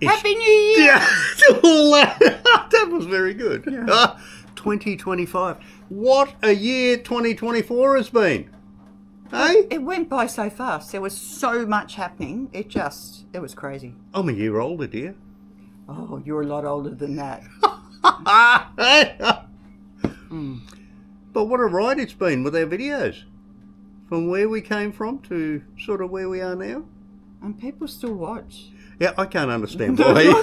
Happy New Year! Yeah, that was very good. Yeah. 2025. What a year 2024 has been. Hey? It went by so fast. There was so much happening. It was crazy. I'm a year older, dear. Oh, you're a lot older than that. But what a ride it's been with our videos. From where we came from to sort of where we are now. And people still watch. Yeah, I can't understand why.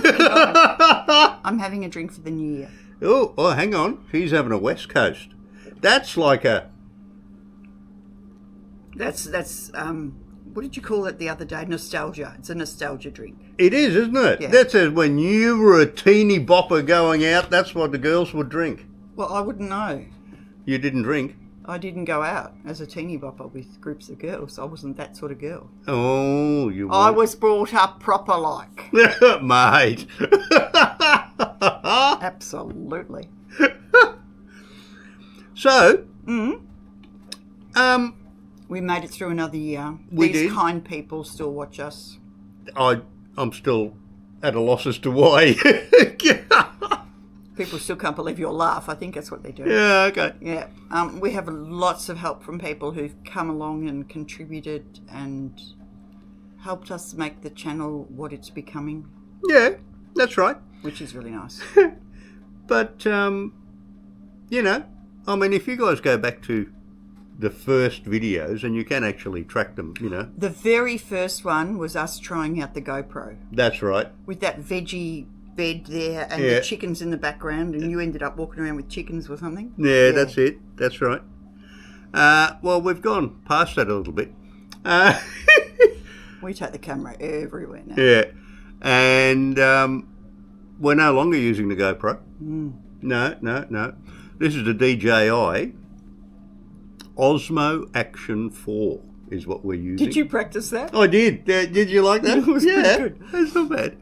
I'm having a drink for the new year. Oh, hang on. She's having a West Coast. That's like a... That's what did you call it the other day? Nostalgia. It's a nostalgia drink. It is, isn't it? Yeah. That says when you were a teeny bopper going out, that's what the girls would drink. Well, I wouldn't know. You didn't drink? I didn't go out as a teeny bopper with groups of girls. I wasn't that sort of girl. Oh, you were. I was brought up proper like. Mate. Absolutely. So, we made it through another year. We These did. kind people still watch us. I'm still at a loss as to why. People still can't believe your laugh. I think that's what they do. Yeah, okay. Yeah. We have lots of help from people who've come along and contributed and helped us make the channel what it's becoming, Yeah, that's right. which is really nice. But, you know, I mean, if you guys go back to the first videos, and you can actually track them, you know. The very first one was us trying out the GoPro That's right. with that veggie bed there and Yeah. the chickens in the background, and you ended up walking around with chickens or something. Yeah, that's it. That's right. Well, we've gone past that a little bit. We take the camera everywhere now. Yeah. And we're no longer using the GoPro. No. This is the DJI Osmo Action 4 is what we're using. Did you practice that? I did. Did you like that? It was pretty good. That's not bad.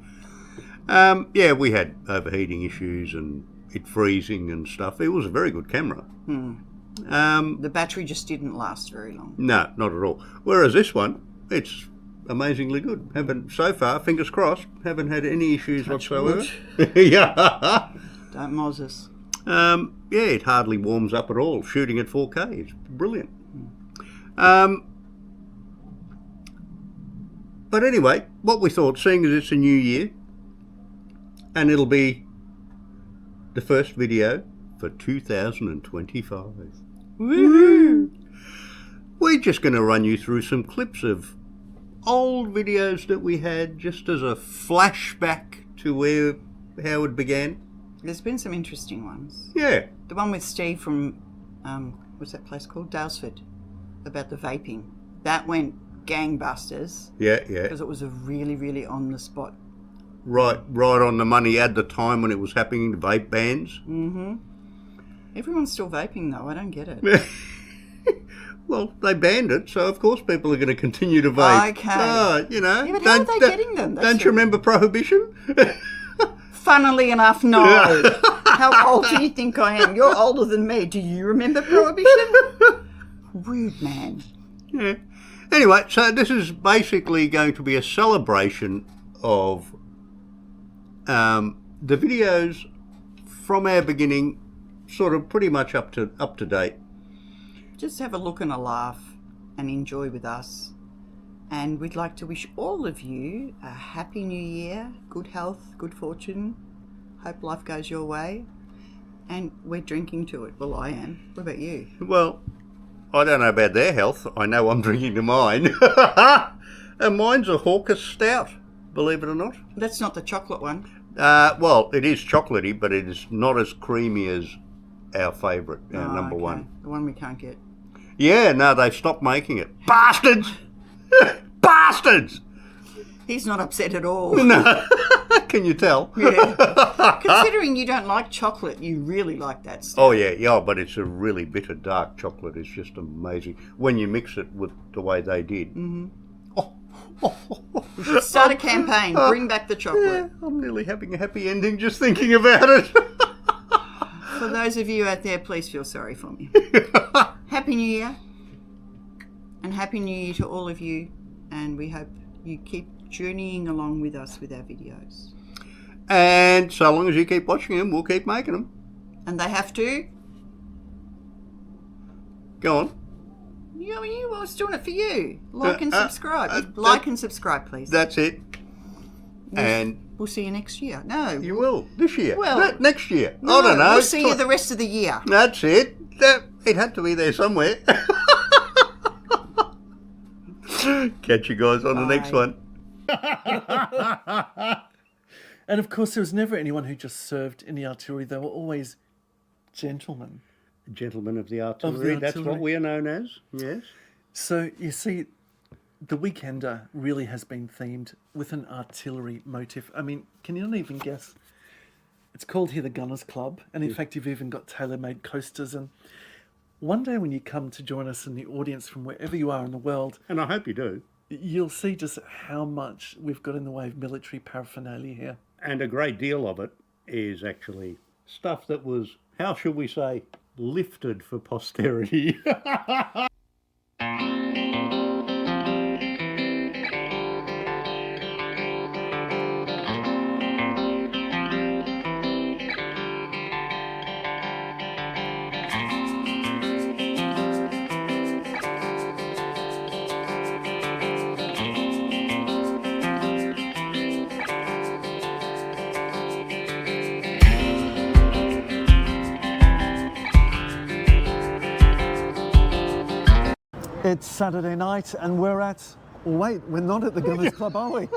Yeah, we had overheating issues and it freezing and stuff. It was a very good camera. The battery just didn't last very long. No, not at all. Whereas this one, it's amazingly good. Haven't, so far, fingers crossed, haven't had any issues whatsoever. Yeah. Don't moz us. Yeah, it hardly warms up at all. Shooting at 4K, it's brilliant. But anyway, what we thought, seeing as it's a new year, and it'll be the first video for 2025. Woohoo! We're just going to run you through some clips of old videos that we had, just as a flashback to how it began. There's been some interesting ones. Yeah. The one with Steve from, what's that place called? Dalesford, about the vaping. That went gangbusters. Yeah. Because it was a really, really on the spot. Right on the money at the time when it was happening, the vape bans. Everyone's still vaping though, I don't get it. Well, they banned it, so of course people are going to continue to vape. Okay. You know. Yeah, but how are they getting them? Don't you remember Prohibition? Funnily enough, no. How old do you think I am? You're older than me. Do you remember Prohibition? Rude man. Yeah. Anyway, so this is basically going to be a celebration of the videos from our beginning, sort of pretty much up to date. Just have a look and a laugh and enjoy with us. And we'd like to wish all of you a happy new year, good health, good fortune. Hope life goes your way. And we're drinking to it. Well, I am. What about you? Well, I don't know about their health. I know I'm drinking to mine. And mine's a Hawker Stout, believe it or not. That's not the chocolate one. Well, it is chocolatey, but it is not as creamy as our favourite, our number okay. one. The one we can't get. Yeah, no, they've stopped making it. Bastards! Bastards! He's not upset at all. No. Can you tell? Yeah. Considering you don't like chocolate, you really like that stuff. Oh, yeah, but it's a really bitter dark chocolate. It's just amazing when you mix it with the way they did. We should start a campaign. Bring back the chocolate. Yeah, I'm nearly having a happy ending just thinking about it. For those of you out there, please feel sorry for me. Happy New Year. And Happy New Year to all of you. And we hope you keep journeying along with us with our videos. And so long as you keep watching them, we'll keep making them. And they have to. Go on. You I was doing it for you. Like and subscribe. And subscribe, please. That's it. And we'll see you next year. No. You will. This year. Well, next year. No, I don't know. We'll see you the rest of the year. That's it. It had to be there somewhere. Catch you guys on the next one. And of course, there was never anyone who just served in the artillery. They were always gentlemen. Gentlemen of the artillery. That's what we are known as. Yes. So you see, the Weekender really has been themed with an artillery motif. I mean, can you not even guess? It's called here the Gunners Club, and in fact, you've even got tailor-made coasters. And one day when you come to join us in the audience from wherever you are in the world, and I hope you do, you'll see just how much we've got in the way of military paraphernalia here. And a great deal of it is actually stuff that was, how should we say, lifted for posterity. It's Saturday night and we're at... Wait, we're not at the Gunners Club, are we?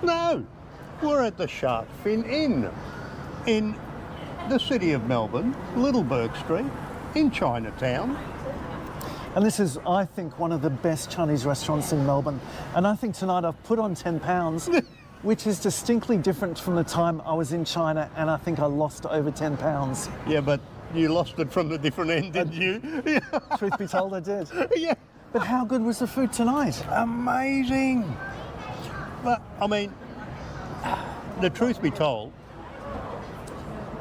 No, we're at the Shark Fin Inn in the city of Melbourne, Little Bourke Street, in Chinatown. And this is, I think, one of the best Chinese restaurants in Melbourne. And I think tonight I've put on 10 pounds, which is distinctly different from the time I was in China, and I think I lost over 10 pounds. Yeah, but you lost it from the different end, didn't you? Truth be told, I did. Yeah. But how good was the food tonight? Amazing. But, I mean, the truth be told,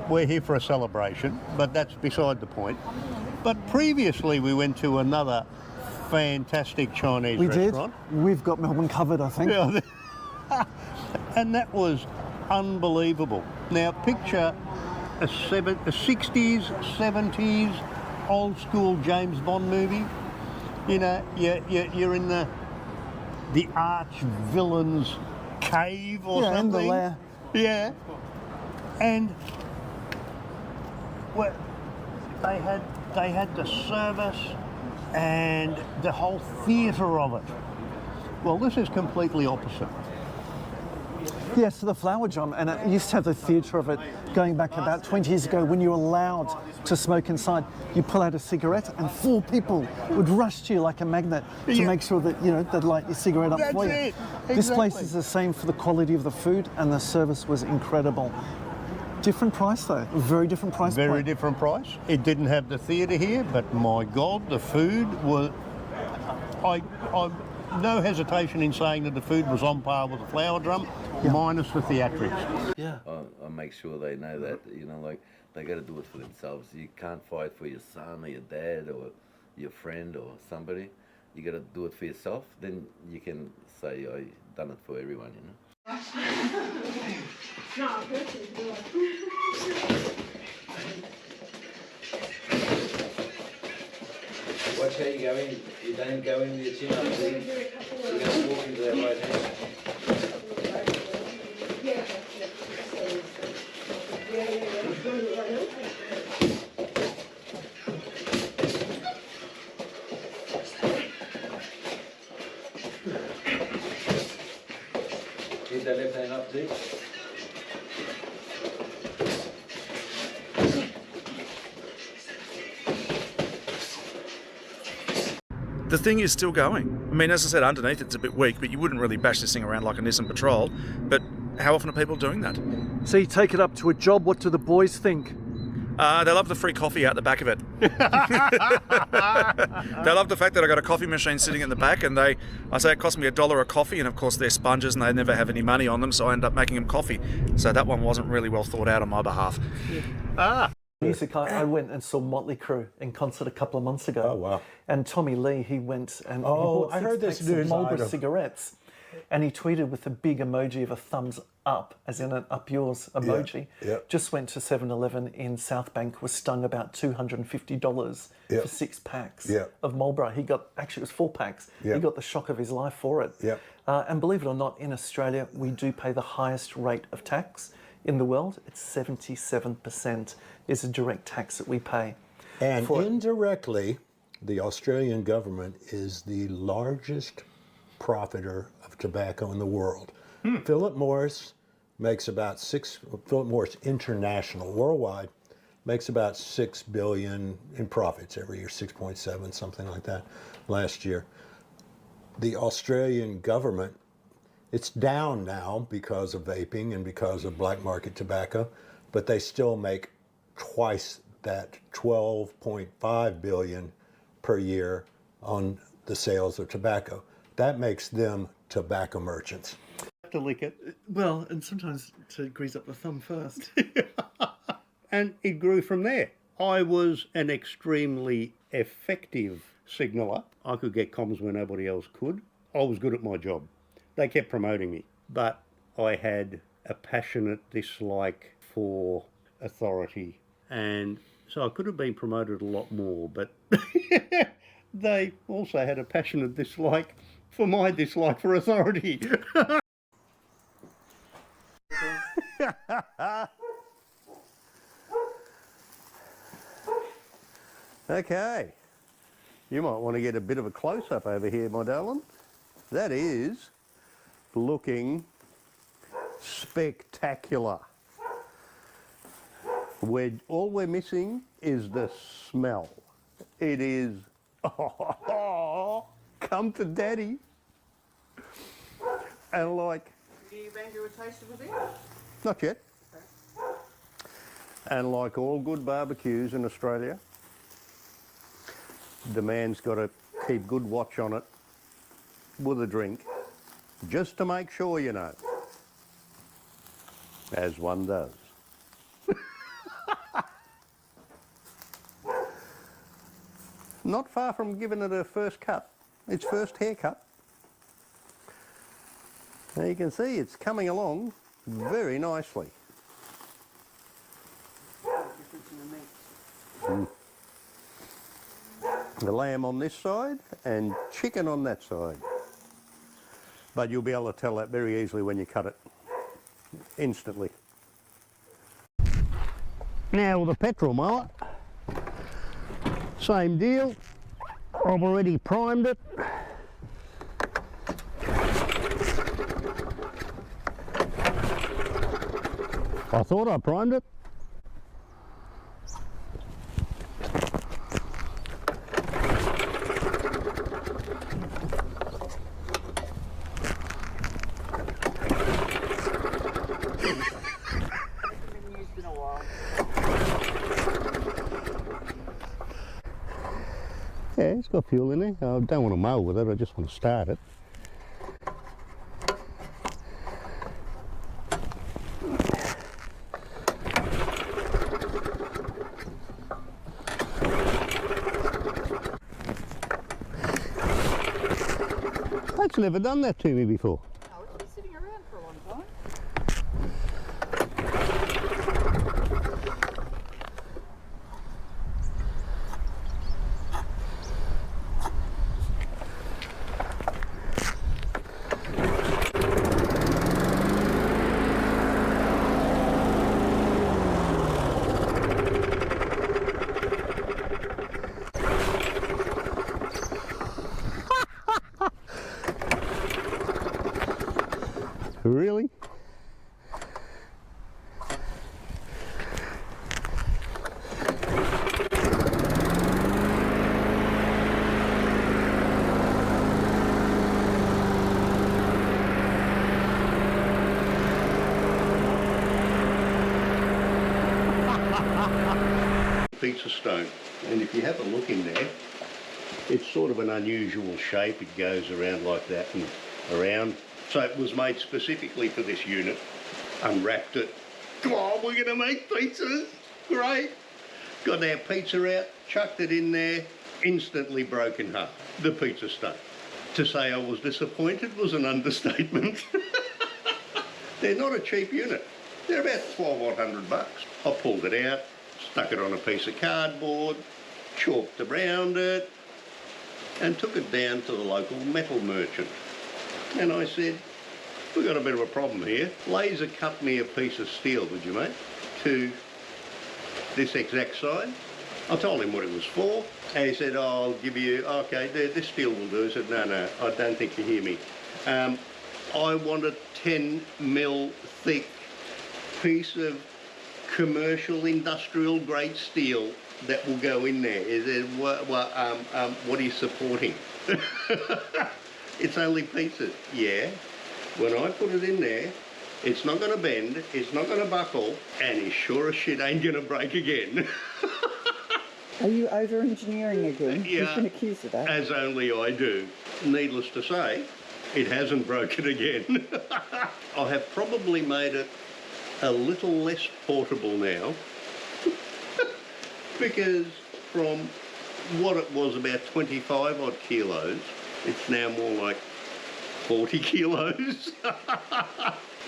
we're here for a celebration, but that's beside the point. But previously we went to another fantastic Chinese restaurant. We did. We've got Melbourne covered, I think. Yeah. And that was unbelievable. Now picture a 60s, 70s, old school James Bond movie. You know, you're in the arch villain's cave or something. In the lair. Yeah. And well, they had the service and the whole theatre of it. Well, this is completely opposite. Yes, to the Flower Drum, and it used to have the theatre of it going back about 20 years ago when you were allowed to smoke inside. You pull out a cigarette and 4 people would rush to you like a magnet to make sure that, you know, they'd light your cigarette up for you. Exactly. This place is the same for the quality of the food, and the service was incredible. Different price though, very different price point. Very different price. It didn't have the theatre here, but my God, the food was... I no hesitation in saying that the food was on par with the Flower Drum, minus the theatrics. Yeah. I make sure they know that, you know, like, they got to do it for themselves. You can't fight for your son or your dad or your friend or somebody. You got to do it for yourself. Then you can say, I done it for everyone, you know. Watch how you go in. You don't go in with your chin up, please. You're going to walk into that right hand. Get that left hand up, please. The thing is still going. I mean, as I said, underneath it's a bit weak, but you wouldn't really bash this thing around like a Nissan Patrol. But how often are people doing that? So you take it up to a job, what do the boys think? They love the free coffee out the back of it. They love the fact that I got a coffee machine sitting in the back, and I say it cost me $1 a coffee, and of course they're sponges and they never have any money on them, so I end up making them coffee. So that one wasn't really well thought out on my behalf. Music, I went and saw Motley Crue in concert a couple of months ago. Oh, wow. And Tommy Lee, he went and he Oh, bought I heard this six packs of news Marlboro item. cigarettes. And he tweeted with a big emoji of a thumbs up, as in an up yours emoji. Yeah. Just went to 7-Eleven in South Bank, was stung about $250 for 6 packs of Marlboro. He got, actually it was 4 packs. He got the shock of his life for it. And believe it or not, in Australia, we do pay the highest rate of tax in the world. It's 77% is a direct tax that we pay. And indirectly, the Australian government is the largest profiter of tobacco in the world. Philip Morris makes about Philip Morris International, worldwide, makes about $6 billion in profits every year, 6.7, something like that, last year. The Australian government, it's down now because of vaping and because of black market tobacco, but they still make twice that, 12.5 billion per year on the sales of tobacco. That makes them tobacco merchants. To lick it. Well, and sometimes to grease up the thumb first. And it grew from there. I was an extremely effective signaller. I could get comms where nobody else could. I was good at my job. They kept promoting me, but I had a passionate dislike for authority, and so I could have been promoted a lot more, but they also had a passionate dislike for my dislike for authority. Okay, you might want to get a bit of a close-up over here, my darling. That is looking spectacular. All we're missing is the smell. It is, come to daddy. And like... Do you Andrew a taste of a bit? Not yet. Okay. And like all good barbecues in Australia, the man's got to keep good watch on it with a drink, just to make sure, you know, as one does. Not far from giving it a first cut, its first haircut. Now you can see it's coming along very nicely. The lamb on this side and chicken on that side. But you'll be able to tell that very easily when you cut it, instantly. Now with the petrol mower, same deal. I've already primed it. I thought I primed it. Yeah, it's got fuel in there. I don't want to mow with it, I just want to start it. That's never done that to me before. No, it's been sitting around for a long time. Really? Pizza stone, and if you have a look in there, it's sort of an unusual shape. It goes around like that and around. So it was made specifically for this unit. Unwrapped it. Come on, we're gonna make pizzas. Great. Got our pizza out, chucked it in there, instantly broke in half. The pizza stone. To say I was disappointed was an understatement. They're not a cheap unit. They're about $1,200. I pulled it out, stuck it on a piece of cardboard, chalked around it, and took it down to the local metal merchant. And I said, we've got a bit of a problem here. Laser cut me a piece of steel, would you, mate, to this exact size. I told him what it was for, and he said, oh, I'll give you, okay, this steel will do. I said, no, I don't think you hear me. I want a 10 mil thick piece of commercial industrial grade steel that will go in there. Is it, what are you supporting? It's only pieces. Yeah. When I put it in there, it's not going to bend, it's not going to buckle, and it sure as shit ain't going to break again. Are you over-engineering again? Yeah. You've been accused of that. As only I do. Needless to say, it hasn't broken again. I have probably made it a little less portable now because from what it was about 25 odd kilos, it's now more like 40 kilos.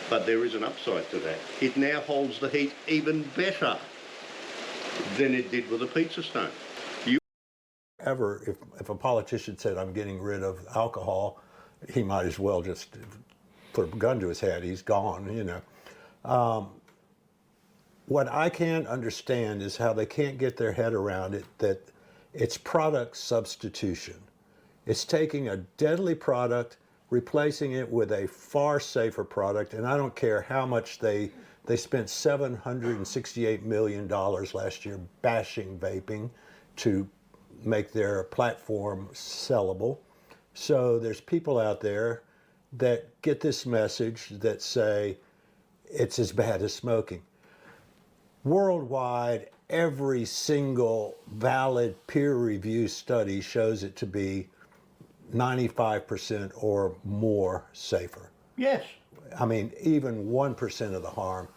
But there is an upside to that. It now holds the heat even better than it did with a pizza stone. If a politician said, I'm getting rid of alcohol, he might as well just put a gun to his head. He's gone, you know. What I can't understand is how they can't get their head around it, that it's product substitution. It's taking a deadly product, replacing it with a far safer product, and I don't care how much they spent $768 million last year bashing vaping to make their platform sellable. So there's people out there that get this message that say it's as bad as smoking. Worldwide, every single valid peer-reviewed study shows it to be 95% or more safer. Yes. I mean, even 1% of the harm.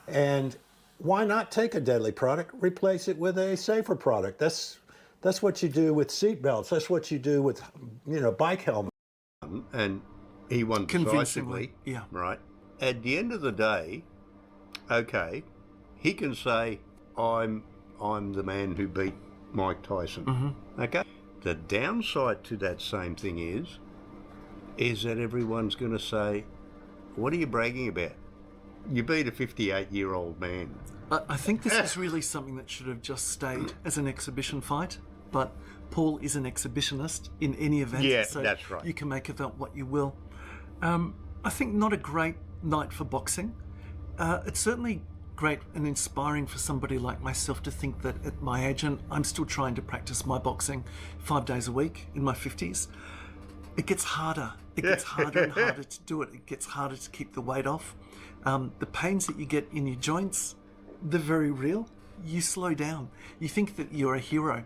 And why not take a deadly product, replace it with a safer product? That's what you do with seat belts. That's what you do with, you know, bike helmets. And he won decisively. Yeah. Right. At the end of the day, okay, he can say, I'm the man who beat Mike Tyson. Mm-hmm. Okay. The downside to that same thing is that everyone's going to say, what are you bragging about? You beat a 58-year-old man. I think this is really something that should have just stayed as an exhibition fight, but Paul is an exhibitionist in any event. Yeah, so that's right. You can make of that what you will. I think not a great night for boxing. It's certainly great and inspiring for somebody like myself to think that at my age, and I'm still trying to practice my boxing 5 days a week in my 50s, it gets harder. It gets harder and harder to do it. It gets harder to keep the weight off. The pains that you get in your joints, they're very real. You slow down. You think that you're a hero.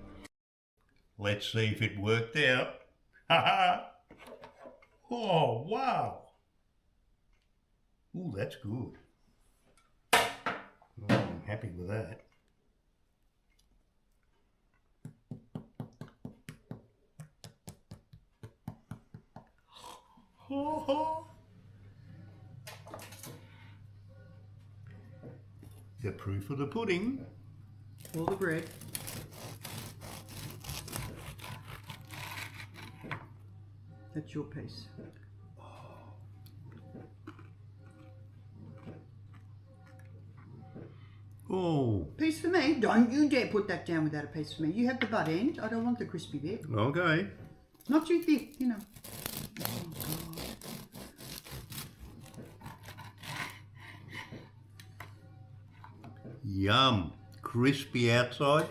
Let's see if it worked out. Ha ha! Oh, wow! Ooh, that's good. Oh, I'm happy with that. The proof of the pudding. All the bread. That's your piece. Oh, Piece for me. Don't you dare put that down without a piece for me. You have the butt end. I don't want the crispy bit. okay. Not too thick, you know. Yum. Crispy outside,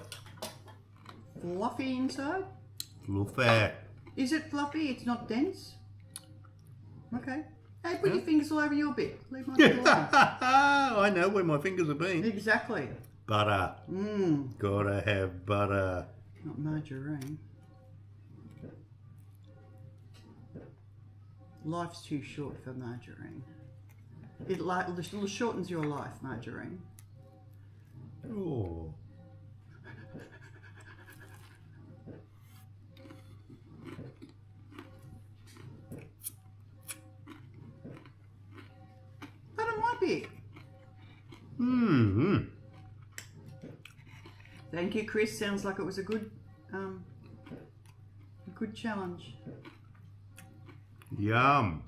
Fluffy inside. little fat. Is it fluffy? It's not dense? Okay. Hey, put your fingers all over your bit. Leave my bit alone. I know where my fingers have been. Exactly. Butter. Gotta have butter. Not margarine. Life's too short for margarine. It shortens your life, margarine. Oh. Mm-hmm. Thank you, Chris. Sounds like it was a good challenge. Yum.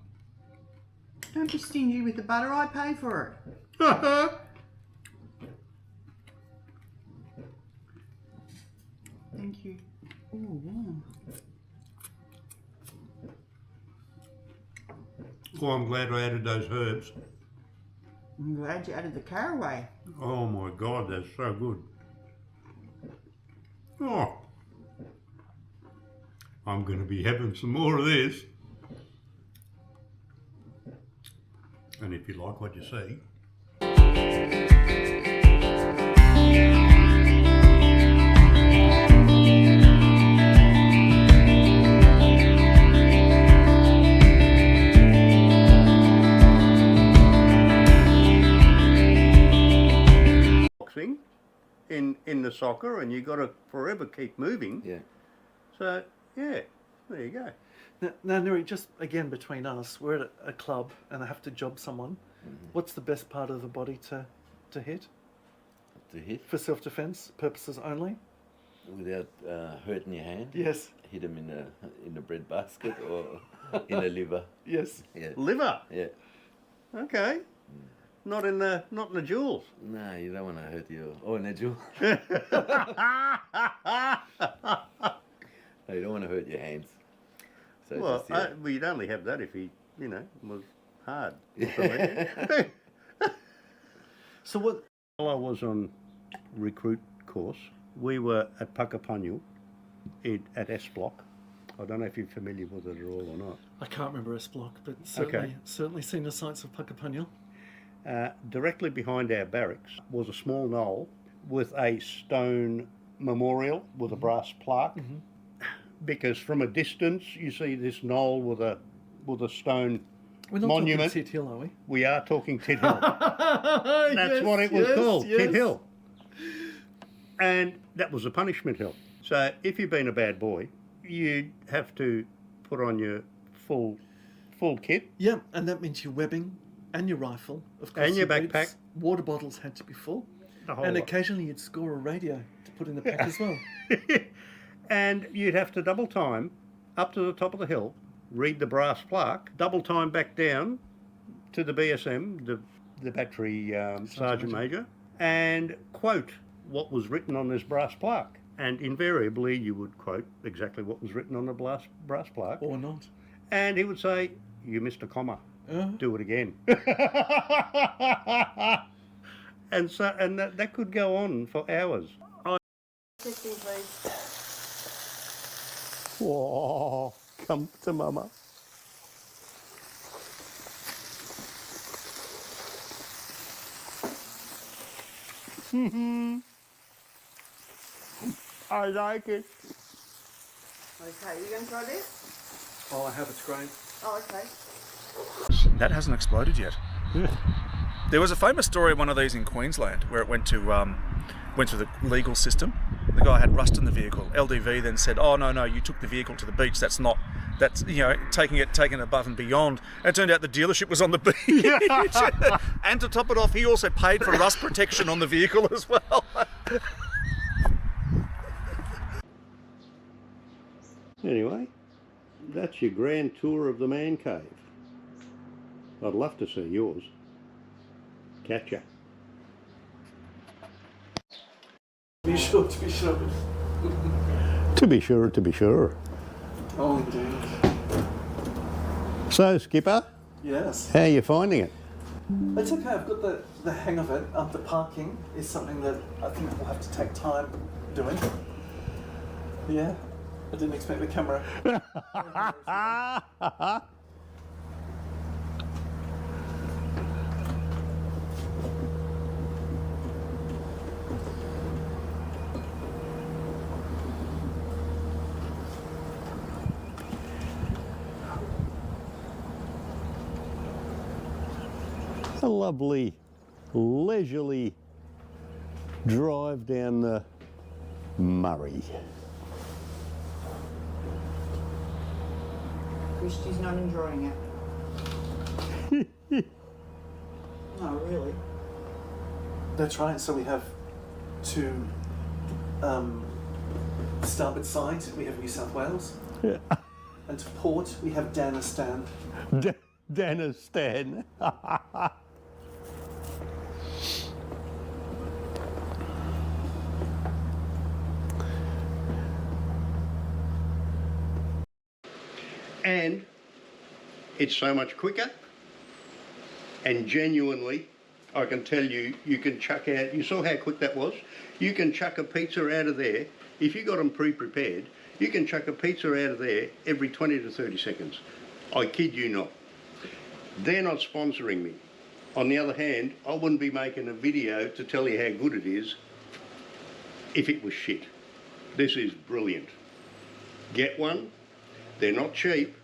Don't be stingy with the butter. I pay for it. Thank you. Ooh, warm. Oh, I'm glad I added those herbs. I'm glad you added the caraway. Oh my God, that's so good. Oh, I'm going to be having some more of this. And if you like what you see, boxing in the soccer, and you got to forever keep moving. Yeah. So yeah, there you go. Now, Neri, just again between us, we're at a club and I have to job someone. What's the best part of the body to hit? To hit For self-defense purposes only? without hurting your hand. Yes. Hit them in the bread basket or in the liver. Yes. Yeah. Liver. Yeah. Okay. Not in the jewels. No, you don't want to hurt your. Oh, Nigel. No, you don't want to hurt your hands. So Well, just, yeah. well, you'd only have that if he, was hard. So what? While I was on recruit course, we were at Puckapunyal at S Block. I don't know if you're familiar with it at all or not. I can't remember S Block, but certainly seen the sights of Puckapunyal. Directly behind our barracks was a small knoll with a stone memorial with a brass plaque. Because from a distance you see this knoll with a stone We're not monument. talking Tit Hill, are we? We are talking Tit Hill. That's what it was called, Tit Hill. And that was a punishment hill. So if you've been a bad boy, you'd have to put on your full kit. Yeah, and that means your webbing and your rifle, of course. And your boots. backpack. Water bottles had to be full. The whole And lot. occasionally you'd score a radio to put in the pack as well. And you'd have to double time up to the top of the hill, read the brass plaque, double time back down to the BSM, the battery sergeant major, and quote what was written on this brass plaque. And invariably you would quote exactly what was written on the brass plaque. Or not. And he would say, "You missed a comma. Do it again." And that could go on for hours. Oh, come to mama. I like it. Okay, you going to try this? Oh, I have, it's great. Oh, okay. That hasn't exploded yet. There was a famous story of one of these in Queensland where it went through the legal system. The guy had rust in the vehicle. LDV then said, "Oh no, you took the vehicle to the beach. That's taking it above and beyond." And it turned out the dealership was on the beach. And to top it off, he also paid for rust protection on the vehicle as well. Anyway, that's your grand tour of the man cave. I'd love to see yours. Catch ya. Be sure, to be sure. To be sure, to be sure. Oh, indeed. So, Skipper, Yes. how are you finding it? It's okay, I've got the hang of it. The parking is something that I think we'll have to take time doing. Yeah, I didn't expect the camera. A lovely, leisurely drive down the Murray. Christy's not enjoying it. No, really. That's right. So we have two starboard sides. We have New South Wales. Yeah. And to port, we have Danistan. Danistan. And it's so much quicker, and genuinely, I can tell you, you can chuck out, you saw how quick that was? You can chuck a pizza out of there, if you got them pre-prepared, you can chuck a pizza out of there every 20 to 30 seconds. I kid you not. They're not sponsoring me. On the other hand, I wouldn't be making a video to tell you how good it is if it was shit. This is brilliant. Get one. They're not cheap.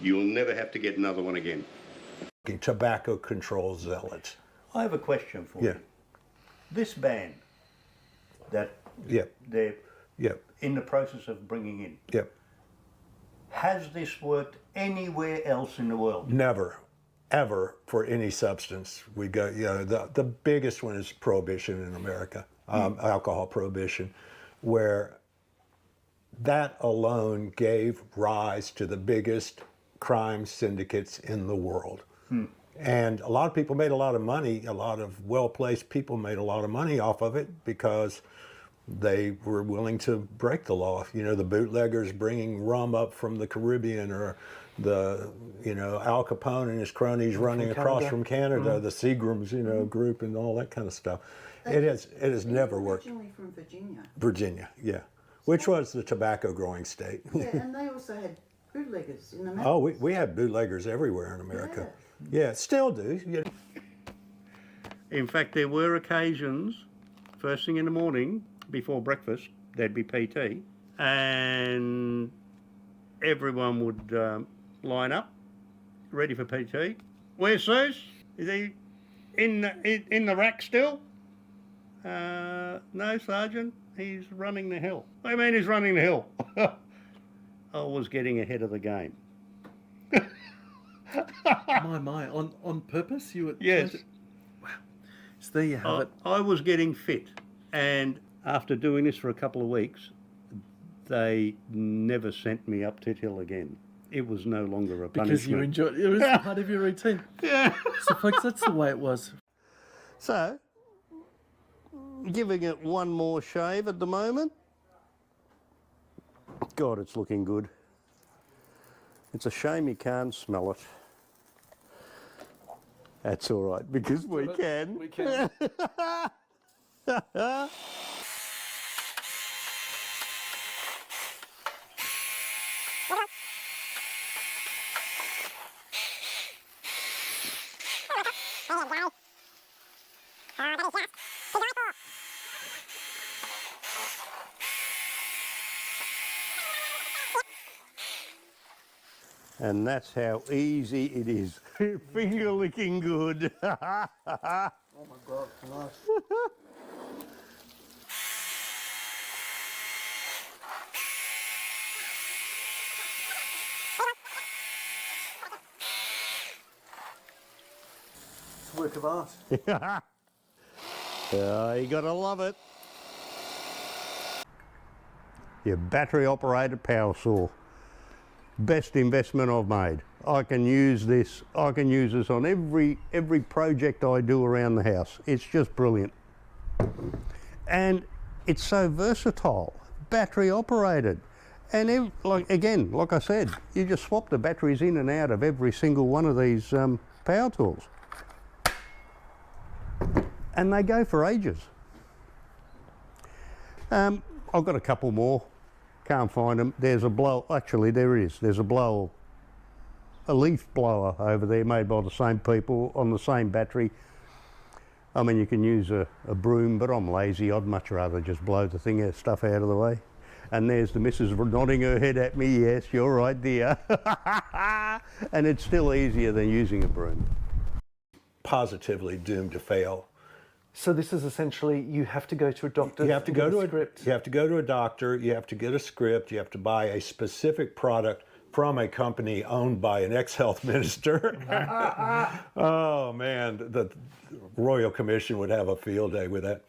You'll never have to get another one again. Tobacco control zealots. I have a question for Yeah. you. This ban that Yep. they're Yep. in the process of bringing in, Yep. has this worked anywhere else in the world? Never, ever for any substance. We go, you know, the biggest one is prohibition in America, alcohol prohibition, where that alone gave rise to the biggest crime syndicates in the world. And a lot of people made a lot of money, a lot of well-placed people made a lot of money off of it because they were willing to break the law. You know, the bootleggers bringing rum up from the Caribbean, or the, you know, Al Capone and his cronies running across from Canada, the Seagrams, you know, group and all that kind of stuff. It has never worked. Originally from Virginia. Virginia, yeah, which was the tobacco growing state. Yeah, and they also had bootleggers in the mountains. Oh, we had bootleggers everywhere in America. Yeah, still do. Yeah. In fact, there were occasions, first thing in the morning, before breakfast, there'd be PT, and everyone would line up, ready for PT. Where's Zeus? Is he in the rack still? No, Sergeant, he's running the hill. What do you mean he's running the hill? I was getting ahead of the game. My, on purpose? You were Yes. Wow. So there you have it. I was getting fit, and after doing this for a couple of weeks, they never sent me up Tit Hill again. It was no longer a punishment. Because you enjoyed it. Was part of your routine. Yeah. So, folks, that's the way it was. So, giving it one more shave at the moment. God, it's looking good. It's a shame you can't smell it. That's all right, because we can. We can. And that's how easy it is. Finger licking good. Oh my God, nice. It's a work of art. You gotta love it. Your battery operated power saw. Best investment I've made. I can use this on every project I do around the house. It's just brilliant. And it's so versatile, battery operated. And like I said, you just swap the batteries in and out of every single one of these power tools. And they go for ages. I've got a couple more. Can't find them. There's a blower. Actually, there is. There's a blower, a leaf blower over there made by the same people on the same battery. I mean, you can use a broom, but I'm lazy. I'd much rather just blow the stuff out of the way. And there's the missus nodding her head at me. Yes, you're right, dear. And it's still easier than using a broom. Positively doomed to fail. So this is essentially, you have to go to a doctor. You have to go to a script. You have to go to a doctor. You have to get a script. You have to buy a specific product from a company owned by an ex-health minister. Oh man, the Royal Commission would have a field day with that.